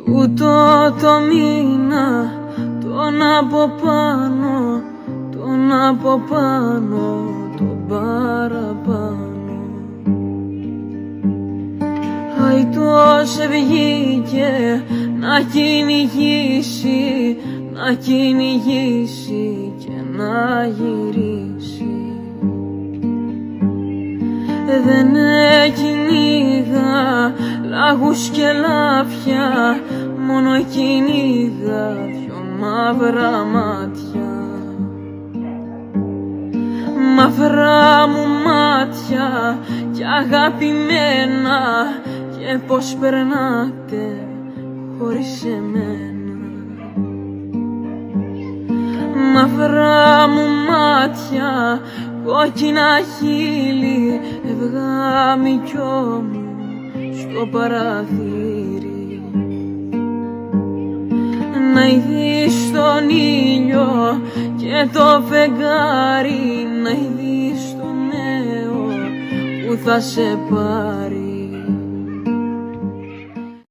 Τούτο το μήνα, τον από πάνω, τον από πάνω, τον παραπάνω. Αϊτός βγήκε να κυνηγήσει, να κυνηγήσει και να γυρίσει. Δεν κυνήγα λαγούς και λάφια, μόνο κυνήγα δυο μαύρα μάτια. Μαύρα μου μάτια κι αγαπημένα, και πως περνάτε χωρίς εμένα. Μαύρα μου μάτια, κόκκινα χείλη, ευγάμικιό μου στο παραθύρι. Να ειδείς τον ήλιο και το φεγγάρι, να ειδείς τον νέο που θα σε πάρει.